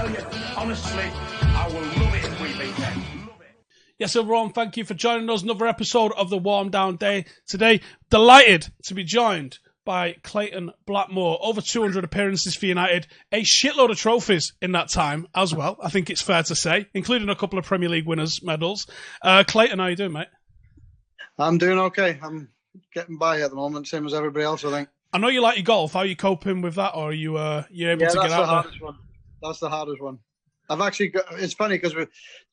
tell you, honestly, I will love it if we beat them. Yes, everyone, thank you for joining us. Another episode of the Warm Down Day today. Delighted to be joined by Clayton Blackmore. Over 200 appearances for United. A shitload of trophies in that time as well, I think it's fair to say, including a couple of Premier League winners' medals. Clayton, how you doing, mate? I'm doing okay. I'm getting by at the moment, same as everybody else, I think. I know you like your golf. How are you coping with that, or are you you able to get out there? That's the hardest one. I've actually got, it's funny because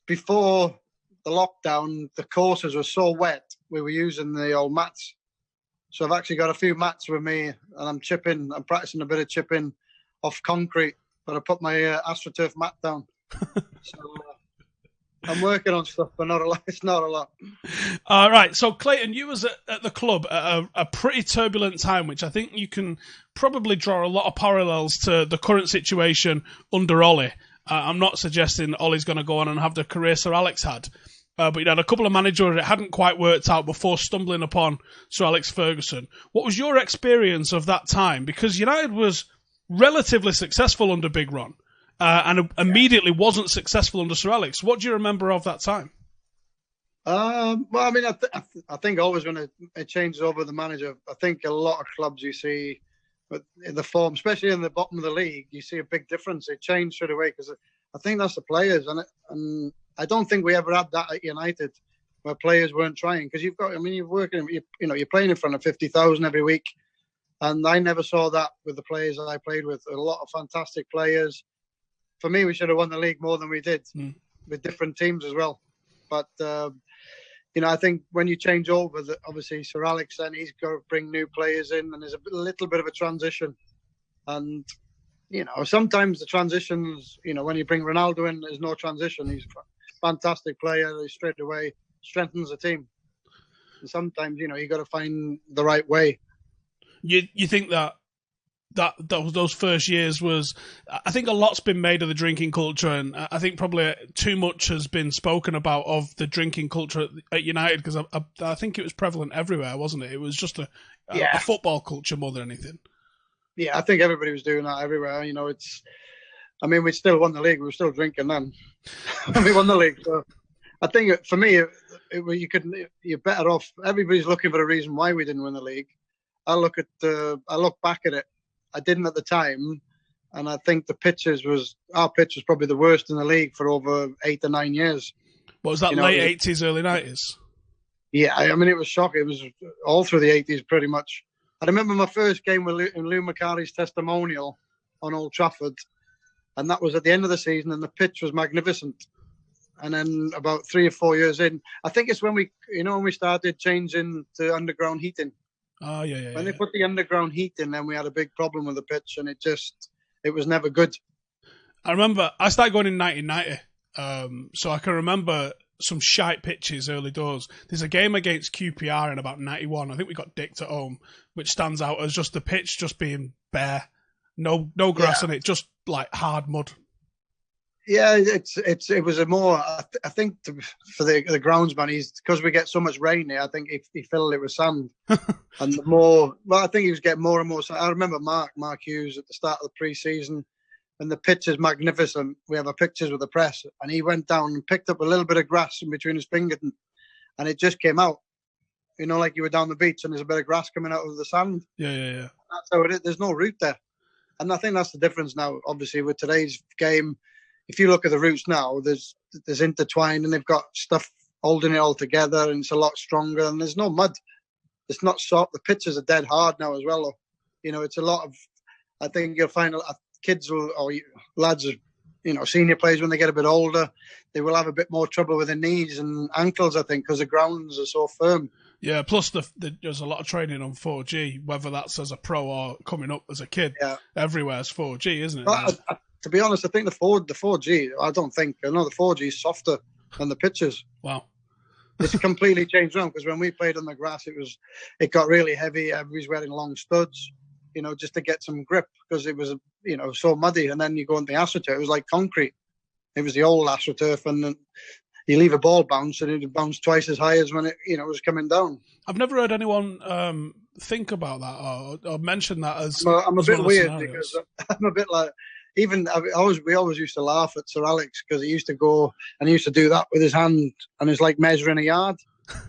before the lockdown, the courses were so wet, we were using the old mats. So I've actually got a few mats with me, and I'm practicing a bit of chipping off concrete, but I put my AstroTurf mat down. So I'm working on stuff, but not a lot. It's not a lot. All right. So Clayton, you was at the club at a pretty turbulent time, which I think you can probably draw a lot of parallels to the current situation under Ollie. I'm not suggesting Ollie's going to go on and have the career Sir Alex had. But you had a couple of managers that hadn't quite worked out before stumbling upon Sir Alex Ferguson. What was your experience of that time? Because United was relatively successful under Big Ron and immediately wasn't successful under Sir Alex. What do you remember of that time? Well, I mean, I think always when it changes over the manager, I think a lot of clubs you see, but in the form, especially in the bottom of the league, you see a big difference. It changed straight away because I think that's the players, and I don't think we ever had that at United, where players weren't trying. Because you're working, you're playing in front of 50,000 every week, and I never saw that with the players that I played with. A lot of fantastic players. For me, we should have won the league more than we did with different teams as well. But I think when you change over, obviously Sir Alex, then he's got to bring new players in, and there's a little bit of a transition. And sometimes the transitions, when you bring Ronaldo in, there's no transition. He's a fantastic player. He straight away strengthens the team. And sometimes, you got to find the right way. You think that those first years was, I think a lot's been made of the drinking culture, and I think probably too much has been spoken about of the drinking culture at United, because I think it was prevalent everywhere, wasn't it? It was just a football culture more than anything. Yeah, I think everybody was doing that everywhere. We still won the league. We were still drinking then. We won the league. So I think for me, you're better off. Everybody's looking for a reason why we didn't win the league. I look back at it. I didn't at the time, and I think our pitch was probably the worst in the league for over 8 or 9 years. What was that, late 80s, early 90s? Yeah, it was shocking. It was all through the 80s pretty much. I remember my first game with Lou Macari's testimonial on Old Trafford, and that was at the end of the season, and the pitch was magnificent. And then about 3 or 4 years in, I think it's when we started changing to underground heating. Oh, yeah. When they put the underground heat in, then we had a big problem with the pitch, and it was never good. I remember I started going in 1990, so I can remember some shite pitches early doors. There's a game against QPR in about 91. I think we got dicked at home, which stands out as just the pitch just being bare, no grass on it, just like hard mud. Yeah, it was a more. I think for the groundsman, because we get so much rain here. I think he filled it with sand, and the more. Well, I think he was getting more and more. I remember Mark Hughes at the start of the pre-season, and the pitch is magnificent. We have our pictures with the press, and he went down and picked up a little bit of grass in between his fingers, and it just came out. Like you were down the beach and there's a bit of grass coming out of the sand. Yeah. That's how it is. There's no root there, and I think that's the difference now. Obviously, with today's game. If you look at the roots now, there's intertwined, and they've got stuff holding it all together, and it's a lot stronger, and there's no mud. It's not soft. The pitches are dead hard now as well. Though. It's a lot of. I think you'll find kids or lads, senior players when they get a bit older, they will have a bit more trouble with their knees and ankles. I think because the grounds are so firm. Yeah. Plus, there's a lot of training on 4G, whether that's as a pro or coming up as a kid. Yeah. Everywhere's 4G, isn't it? Well, to be honest, I think the 4G, I know the 4G is softer than the pitches. Wow. It's completely changed around, because when we played on the grass, it got really heavy. Everybody's wearing long studs, just to get some grip, because it was, so muddy. And then you go into the AstroTurf, it was like concrete. It was the old AstroTurf, and then you leave a ball bounce, and it would bounce twice as high as when it, was coming down. I've never heard anyone think about that or mention that as. I'm a bit weird, because I'm a bit like. we always used to laugh at Sir Alex because he used to go and he used to do that with his hand and it's like measuring a yard.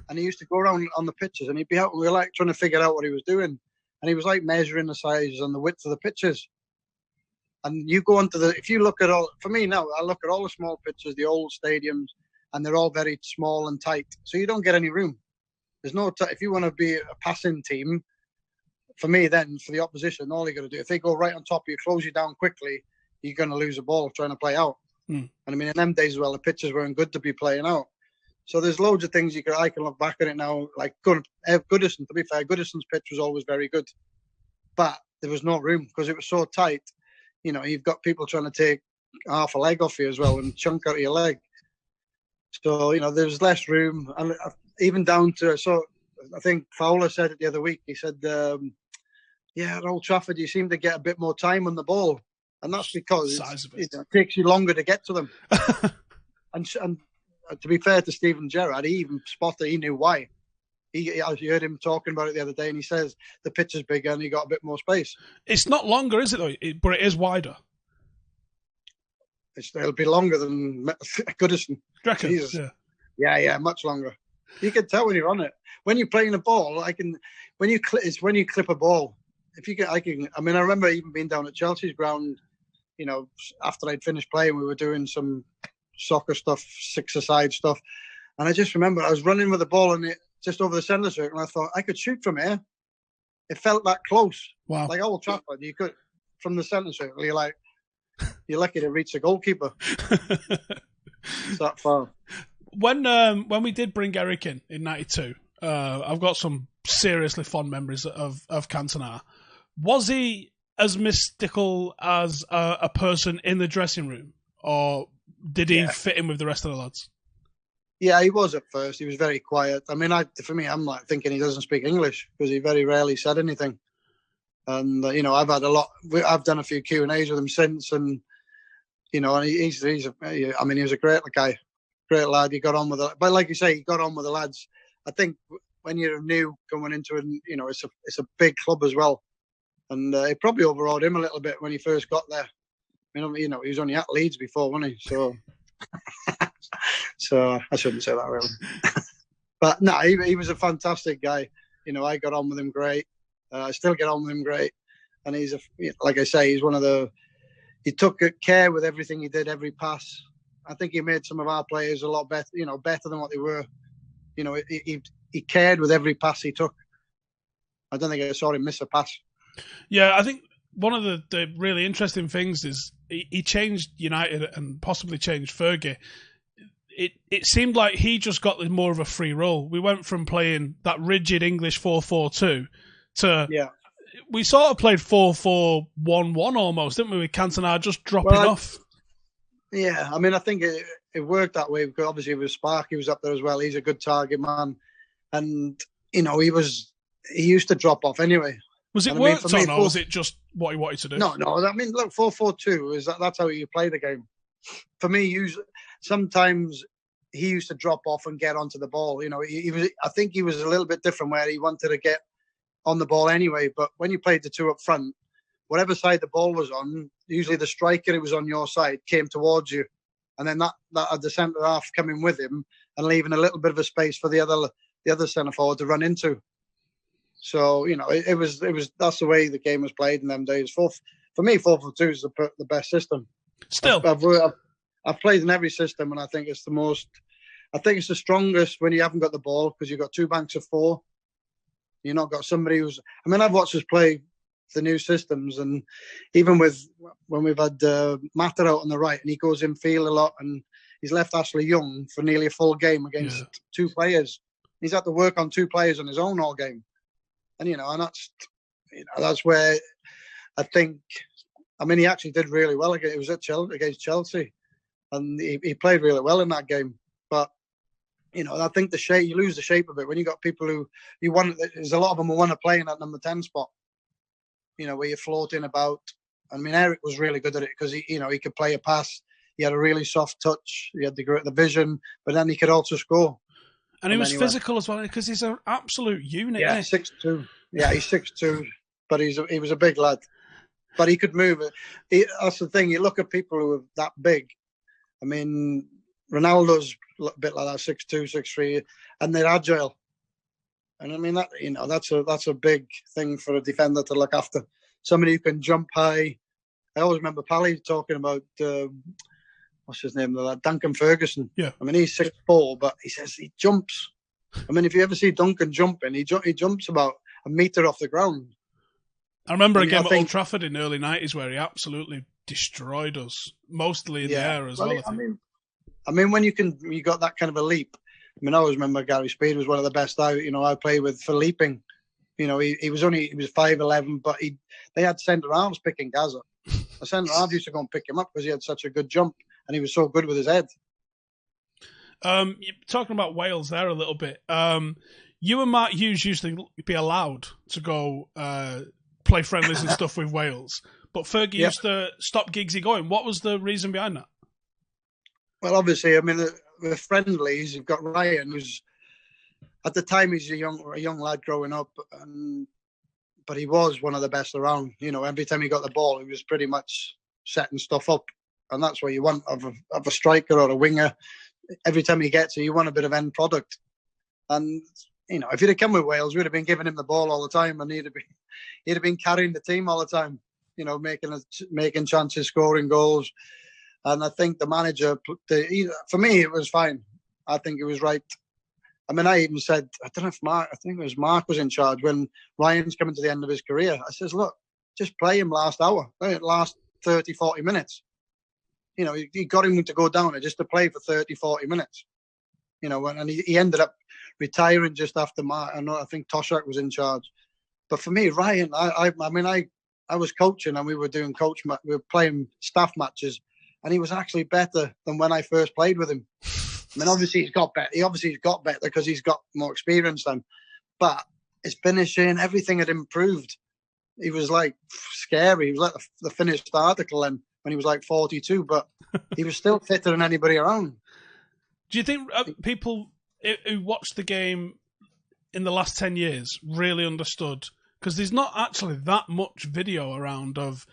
And he used to go around on the pitches and he'd be out and we were like trying to figure out what he was doing. And he was like measuring the size and the width of the pitches. And you go into if you look at for me now, I look at all the small pitches, the old stadiums, and they're all very small and tight. So you don't get any room. There's no, if you want to be a passing team, for me then, for the opposition, all you got to do, if they go right on top of you, close you down quickly, you're going to lose a ball trying to play out. And I mean, in them days as well, the pitches weren't good to be playing out. So there's loads of things I can look back at it now. Like Goodison, to be fair, Goodison's pitch was always very good. But there was no room because it was so tight. You know, you've got people trying to take half a leg off you as well and chunk out of your leg. So, you know, there's less room. And even down to, so I think Fowler said it the other week. He said, at Old Trafford, you seem to get a bit more time on the ball. And that's because it takes you longer to get to them. and to be fair to Steven Gerrard, he even spotted, he knew why. I heard him talking about it the other day, and he says the pitch is bigger and he got a bit more space. It's not longer, is it, though? But it is wider. It'll be longer than Goodison. Yeah, much longer. You can tell when you're on it. When you're playing a ball, when you clip a ball. I remember even being down at Chelsea's ground, you know, after I'd finished playing, we were doing some soccer stuff, six-a-side stuff, and I just remember I was running with the ball and it just over the centre circle, and I thought I could shoot from here. It felt that close. Wow. Like Old Trafford, you could from the centre circle. You're lucky to reach the goalkeeper. It's that far. When we did bring Eric in '92, I've got some seriously fond memories of Cantona. Was he as mystical as a person in the dressing room, or did he fit in with the rest of the lads? Yeah, he was at first. He was very quiet. I mean, for me, I'm like thinking he doesn't speak English because he very rarely said anything. And you know, I've done a few Q&As with him since, and you know, and he was a great guy, great lad. He got on with it, but like you say, he got on with the lads. I think when you're new coming into it, you know, it's a big club as well, and it probably overawed him a little bit when he first got there. You know, he was only at Leeds before, wasn't he? So. So I shouldn't say that really. But no, he was a fantastic guy. You know, I got on with him great. I still get on with him great. And he's like I say, he's one of he took care with everything he did, every pass. I think he made some of our players a lot better, you know, better than what they were. You know, he cared with every pass he took. I don't think I saw him miss a pass. Yeah, I think one of the really interesting things is he changed United and possibly changed Fergie. It seemed like he just got more of a free role. We went from playing that rigid English 4-4-2 to we sort of played 4-4-1-1 almost, didn't we? With Cantona just dropping off. Yeah, I mean, I think it worked that way because obviously with Sparky was up there as well. He's a good target man, and you know he used to drop off anyway. Was it worked on, or was it just what he wanted to do? No. I mean, look, 4-4-2 that's how you play the game. For me, sometimes he used to drop off and get onto the ball. You know, I think he was a little bit different where he wanted to get on the ball anyway. But when you played the two up front, whatever side the ball was on, usually the striker who was on your side came towards you, and then that had the centre half coming with him and leaving a little bit of a space for the other centre forward to run into. So you know, it was that's the way the game was played in them days. For me, 4-4-2 is the best system. Still, I've played in every system, and I think it's the strongest when you haven't got the ball because you've got two banks of four. You've not got somebody I've watched us play the new systems, and even when we've had Mata out on the right, and he goes in field a lot, and he's left Ashley Young for nearly a full game against two players. He's had to work on two players on his own all game, and that's where I think. I mean, he actually did really well. It was against Chelsea, and he played really well in that game. But you know, I think you lose the shape of it when you got people who you want. There's a lot of them who want to play in that number 10 spot. You know, where you're floating about. I mean, Eric was really good at it because he could play a pass. He had a really soft touch. He had the vision, but then he could also score. And he was physical as well because he's an absolute unit. Yeah, 6'2". Yeah, he's 6'2", but he was a big lad. but he could move it. That's the thing. You look at people who are that big. I mean, Ronaldo's a bit like that, 6'2", 6'3", and they're agile. And I mean that's a big thing for a defender to look after. Somebody who can jump high. I always remember Pally talking about what's his name, Duncan Ferguson. Yeah. I mean, he's 6'4", but he says he jumps. I mean, if you ever see Duncan jumping, he jumps about a metre off the ground. I remember a game at Old Trafford in the early 90s where he absolutely destroyed us, mostly in the air as well. I mean, when you got that kind of a leap. I mean, I always remember Gary Speed was one of the best I played with for leaping. He was 5'11", but they had centre halves picking Gaza. The centre half used to go and pick him up because he had such a good jump and he was so good with his head. You're talking about Wales there a little bit. You and Mark Hughes used to be allowed to go play friendlies and stuff with Wales, but Fergie used to stop Giggsy going. What was the reason behind that? Well, obviously, I mean, the friendlies, you've got Ryan, who's at the time he's a young lad growing up, but he was one of the best around. Every time he got the ball, he was pretty much setting stuff up, and that's what you want of a striker or a winger. Every time he gets it, you want a bit of end product. And if he'd have come with Wales, we'd have been giving him the ball all the time, and he'd have been carrying the team all the time. Making chances, scoring goals. And I think the manager, for me, it was fine. I think it was right. I mean, I even said, I don't know if Mark was in charge when Ryan's coming to the end of his career. I says, look, just play him last 30, 40 minutes. He got him to go down there just to play for 30, 40 minutes. And he ended up retiring just after Mark. I think Toshak was in charge. But for me, Ryan, I was coaching and we were doing we were playing staff matches. And he was actually better than when I first played with him. I mean, obviously he's got better. He's got better because he's got more experience than. But his finishing, everything had improved. He was like scary. He was like the finished article and when he was like 42, but he was still fitter than anybody around. Do you think people who watched the game in the last 10 years really understood? Because there's not actually that much video around of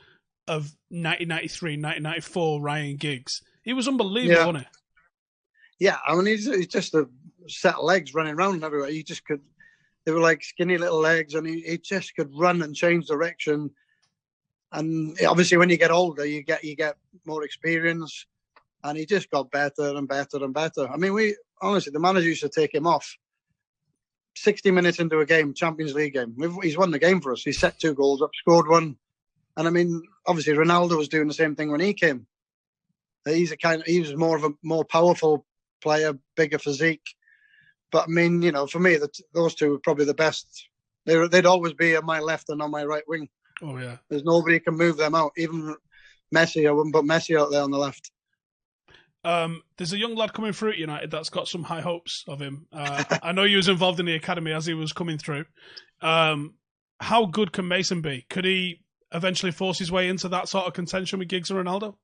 1993, 1994 Ryan Giggs. He was unbelievable, wasn't he? Yeah, I mean, he's just a set of legs running around everywhere. He just could. They were like skinny little legs, and he just could run and change direction. And obviously, when you get older, you get more experience, and he just got better and better and better. I mean, the manager used to take him off 60 minutes into a game, Champions League game. He's won the game for us. He set 2 goals up, scored 1. And I mean, obviously, Ronaldo was doing the same thing when he came. He was more of a more powerful player, bigger physique. But I mean, for me, those two were probably the best. They'd always be on my left and on my right wing. Oh yeah, there's nobody who can move them out. Even Messi, I wouldn't put Messi out there on the left. There's a young lad coming through at United that's got some high hopes of him. I know he was involved in the academy as he was coming through. How good can Mason be? Could he eventually force his way into that sort of contention with Giggs and Ronaldo?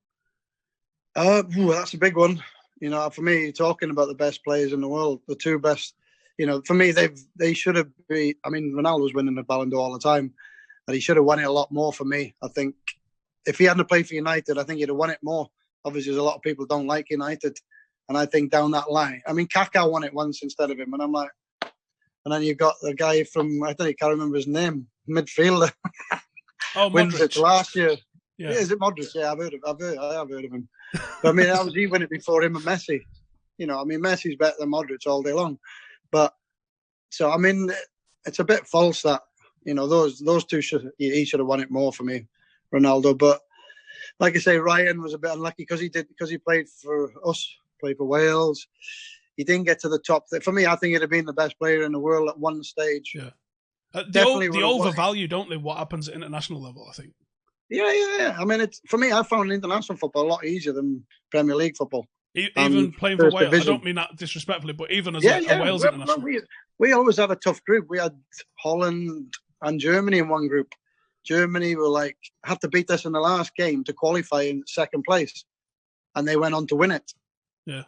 That's a big one. For me, talking about the best players in the world, the 2 best, for me, they should have been. I mean, Ronaldo's winning the Ballon d'Or all the time, and he should have won it a lot more for me. I think if he hadn't played for United, I think he'd have won it more. Obviously, there's a lot of people don't like United, and I think down that line, I mean, Kaká won it once instead of him, and I'm like, and then you got the guy from, I can't remember his name, midfielder. Oh, wins it last year. Yeah. Is it Modric? Yeah, I have heard of him. But I mean, he won it before him and Messi. I mean, Messi's better than Modric all day long. But so I mean, it's a bit false that those two he should have won it more for me, Ronaldo. But like I say, Ryan was a bit unlucky because he played for us, played for Wales. He didn't get to the top. For me, I think he'd have been the best player in the world at one stage. Yeah. They overvalue, don't they, what happens at international level, I think. Yeah. I mean, for me, I found international football a lot easier than Premier League football. Even playing for Wales, I don't mean that disrespectfully, but even as a Wales international. We always had a tough group. We had Holland and Germany in one group. Germany were had to beat us in the last game to qualify in second place, and they went on to win it. Yeah.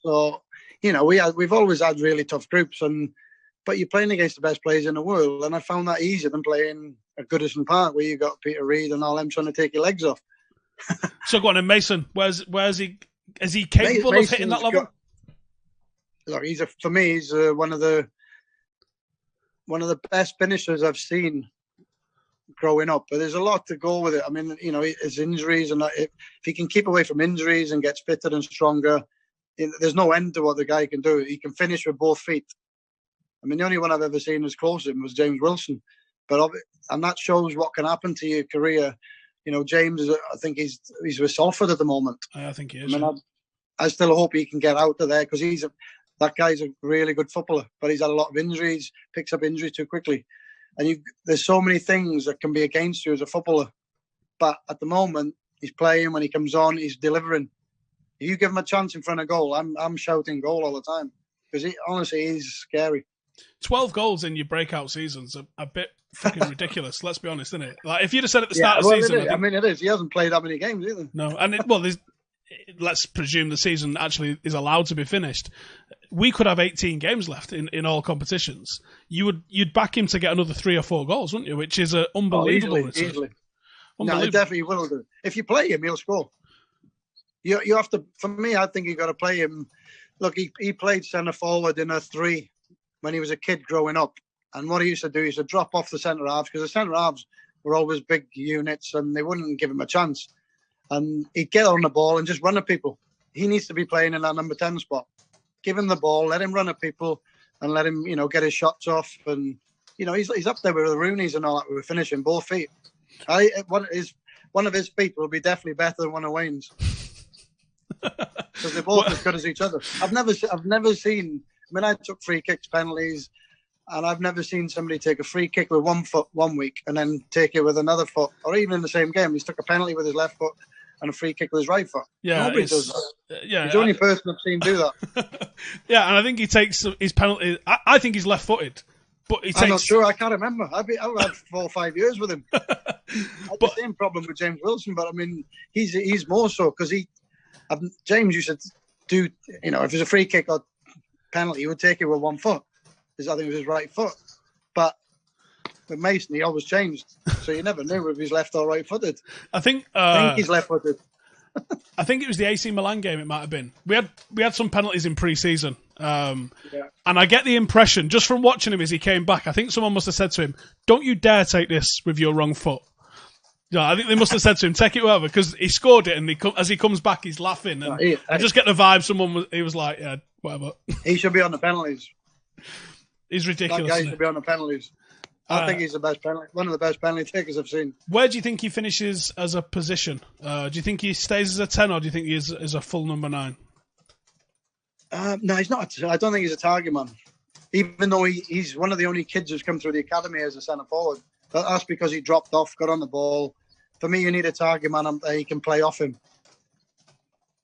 So we've always had really tough groups, but but you're playing against the best players in the world, and I found that easier than playing at Goodison Park, where you got Peter Reid and all them trying to take your legs off. So go on, and Mason, where's he? Is he capable of hitting that level? Look, for me, he's one of the best finishers I've seen growing up. But there's a lot to go with it. I mean, his injuries, and if he can keep away from injuries and gets fitter and stronger, there's no end to what the guy can do. He can finish with both feet. I mean, the only one I've ever seen as close to him was James Wilson. And that shows what can happen to your career. James, I think he's with Salford at the moment. I think he is. I still hope he can get out of there, because that guy's a really good footballer, but he's had a lot of injuries, picks up injuries too quickly. And there's so many things that can be against you as a footballer. But at the moment, he's playing. When he comes on, he's delivering. If you give him a chance in front of goal, I'm shouting goal all the time, because honestly, he's scary. 12 goals in your breakout season's a bit fucking ridiculous. Let's be honest, isn't it? Like, if you'd have said at the start of the season, it is. He hasn't played that many games either. No, and let's presume the season actually is allowed to be finished. We could have 18 games left in all competitions. You'd back him to get another 3 or 4 goals, wouldn't you? Which is an unbelievable return. Easily. No, he definitely will do. If you play him, he'll score. You have to. For me, I think you got to play him. Look, he played centre forward in a 3 when he was a kid growing up. And what he used to do is to drop off the centre halves, because the centre halves were always big units and they wouldn't give him a chance. And he'd get on the ball and just run at people. He needs to be playing in that number 10 spot. Give him the ball, let him run at people, and let him, get his shots off. And he's up there with the Rooneys and all that. We're finishing both feet. One of his feet will be definitely better than one of Wayne's, because they're both as good as each other. I've never seen. I mean, I took free kicks, penalties, and I've never seen somebody take a free kick with one foot one week and then take it with another foot, or even in the same game, he's took a penalty with his left foot and a free kick with his right foot. Yeah, nobody does that. Yeah, he's the only person I've seen do that. Yeah, and I think he takes his penalty. I think he's left-footed, but he takes. I'm not sure. I can't remember. I've had 4 or 5 years with him. I had the same problem with James Wilson, but I mean, he's more so because James used to do. If there's a free kick or penalty, he would take it with one foot. I think it was his right foot. But with Mason, he always changed, so you never knew if he's left or right-footed. I think he's left-footed. I think it was the AC Milan game. It might have been. We had some penalties in pre-season, and I get the impression just from watching him as he came back. I think someone must have said to him, "Don't you dare take this with your wrong foot." I think they must have said to him, "Take it over," because he scored it, and as he comes back, he's laughing. And I just get the vibe. He was like, "Yeah, whatever." He should be on the penalties. He's ridiculous. That guy should be on the penalties. I think he's one of the best penalty takers I've seen. Where do you think he finishes as a position? Do you think he stays as a 10, or do you think he is a full number 9? No, he's not. I don't think he's a target man. Even though he's one of the only kids who's come through the academy as a centre forward. That's because he dropped off, got on the ball. For me, you need a target man that he can play off him.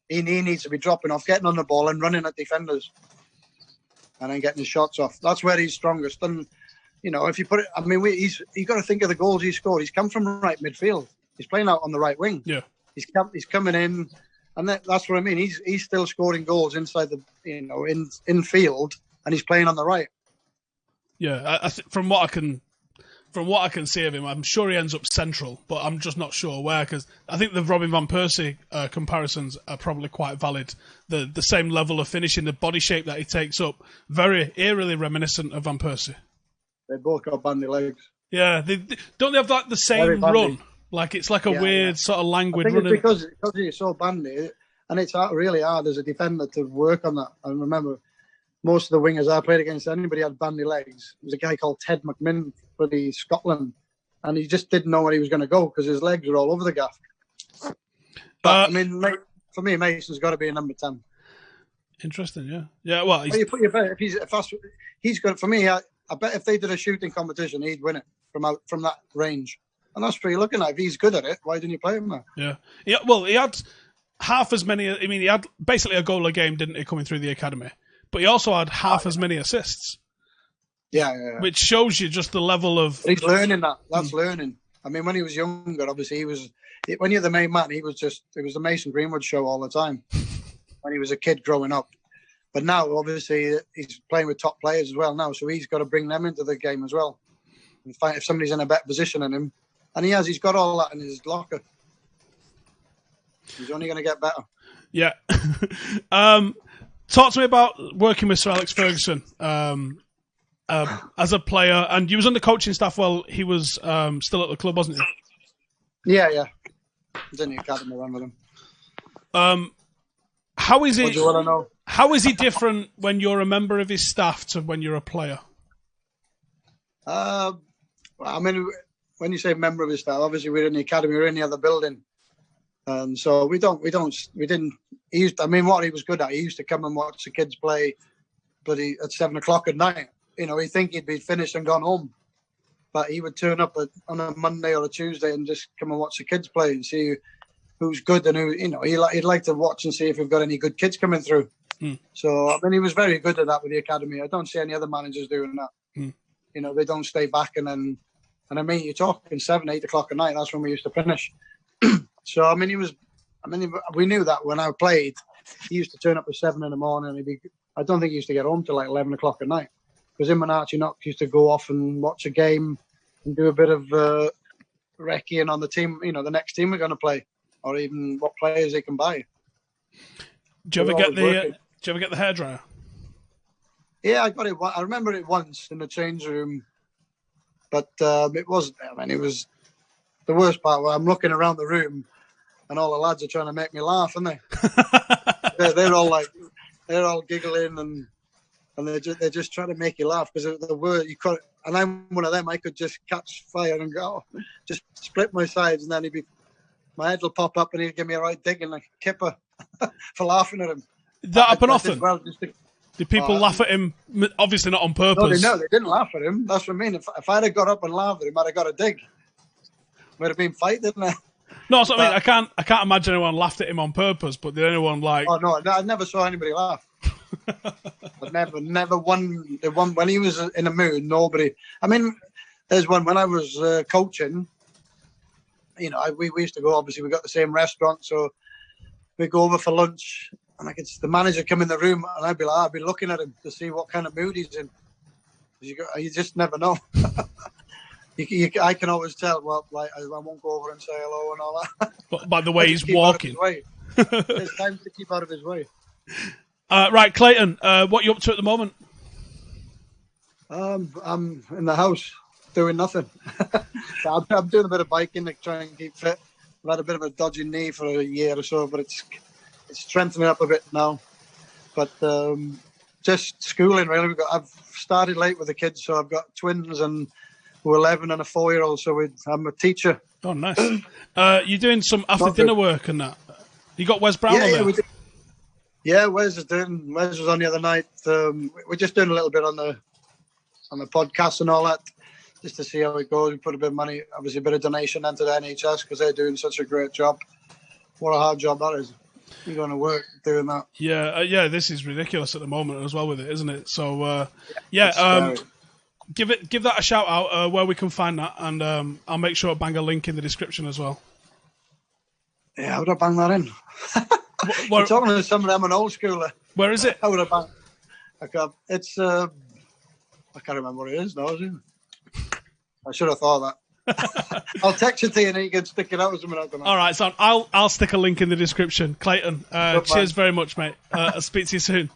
He needs to be dropping off, getting on the ball and running at defenders. And then getting his shots off. That's where he's strongest. And, if you put it, I mean, you've got to think of the goals he scored. He's come from right midfield. He's playing out on the right wing. Yeah. He's coming in, and that's what I mean. He's still scoring goals inside the, in field, and he's playing on the right. Yeah, from what I can see of him, I'm sure he ends up central, but I'm just not sure where, because I think the Robin van Persie comparisons are probably quite valid. The same level of finishing, the body shape that he takes up, very eerily reminiscent of Van Persie. They both got bandy legs. Yeah, don't they have like the same run? Like it's like a weird sort of languid run. Because he's so bandy, and it's really hard as a defender to work on that. I remember most of the wingers I played against, anybody had bandy legs. There was a guy called Ted McMinn for Scotland, and he just didn't know where he was going to go because his legs were all over the gaff. But I mean, for me, Mason's got to be a number 10. Interesting, yeah. Well, you put your bet. He's good for me. I bet if they did a shooting competition, he'd win it from that range. And that's what you're looking at. If he's good at it, why didn't you play him there? Yeah. Well, he had half as many. I mean, he had basically a goal a game, didn't he, coming through the academy? But he also had half as many assists. Yeah. Which shows you just the level of... He's learning that. That's learning. I mean, when he was younger, obviously, when you're the main man, it was the Mason Greenwood show all the time when he was a kid growing up. But now, obviously, he's playing with top players as well now, so he's got to bring them into the game as well. And find if somebody's in a better position than him, and he's got all that in his locker. He's only going to get better. Yeah. Talk to me about working with Sir Alex Ferguson as a player, and you was on the coaching staff while he was still at the club, wasn't he? Yeah. I was in the academy around with him. How is it? Do you want to know? How is he different when you're a member of his staff to when you're a player? I mean, when you say member of his staff, obviously we're in the academy, we're in the other building, and so we didn't. He used, I mean, what he was good at, he used to come and watch the kids play, but at 7 o'clock at night. You know, he'd think he'd be finished and gone home, but he would turn up on a Monday or a Tuesday and just come and watch the kids play and see who's good and who, you know, he'd like to watch and see if we've got any good kids coming through. So, I mean, he was very good at that with the academy. I don't see any other managers doing that. You know, they don't stay back and I mean, you're talking 7, 8 o'clock at night. That's when we used to finish. So, I mean, we knew that when I played, he used to turn up at 7 in the morning. And I don't think he used to get home till like 11 o'clock at night. Because him and Archie Knox used to go off and watch a game and do a bit of recceing on the team, you know, the next team we're going to play, or even what players they can buy. Do you ever get the hairdryer? Yeah, I got it. I remember it once in the change room, but it wasn't. I mean, it was the worst part where I'm looking around the room, and all the lads are trying to make me laugh, aren't they? they're all giggling and they're just trying to make you laugh because the word you could. And I'm one of them. I could just catch fire and go, just split my sides, and then my head will pop up, and he'd give me a right digging like a kipper for laughing at him. Did that happen often? Well, did people laugh at him? Obviously not on purpose. No, they didn't laugh at him. That's what I mean. If I'd have got up and laughed at him, I'd have got a dig. Would have been fight, didn't I? No, that's what I mean. I can't imagine anyone laughed at him on purpose. But did anyone like? Oh no, I never saw anybody laugh. But never one. The one when he was in a mood, nobody. I mean, there's one when I was coaching. You know, we used to go. Obviously, we got the same restaurant, so we go over for lunch, and the manager come in the room, and I'd be looking at him to see what kind of mood he's in. You just never know. I can always tell. Well, like I won't go over and say hello and all that. But by the way he's walking, it's time to keep out of his way. Right, Clayton, what are you up to at the moment? I'm in the house doing nothing. I'm doing a bit of biking to try and keep fit. I've had a bit of a dodgy knee for a year or so, but it's strengthening up a bit now. But just schooling really. I've started late with the kids, so I've got twins and we're 11 and a 4-year-old. So I'm a teacher. Oh, nice. You're doing some after dinner work and that. You got Wes Brown on there. Yeah, Wes was on the other night. We're just doing a little bit on the podcast and all that, just to see how it goes. We put a bit of money, obviously a bit of donation into the NHS because they're doing such a great job. What a hard job that is. You're going to work doing that. Yeah. This is ridiculous at the moment as well with it, isn't it? So give that a shout out where we can find that, and I'll make sure to bang a link in the description as well. Yeah, how would I bang that in? You're talking to somebody, I'm an old schooler. Where is it? How would I bang? It's I can't remember what it is now, is it? I should have thought that. I'll text it to you and you can stick it out or something. All right, so I'll stick a link in the description. Clayton, cheers very much, mate. I'll speak to you soon.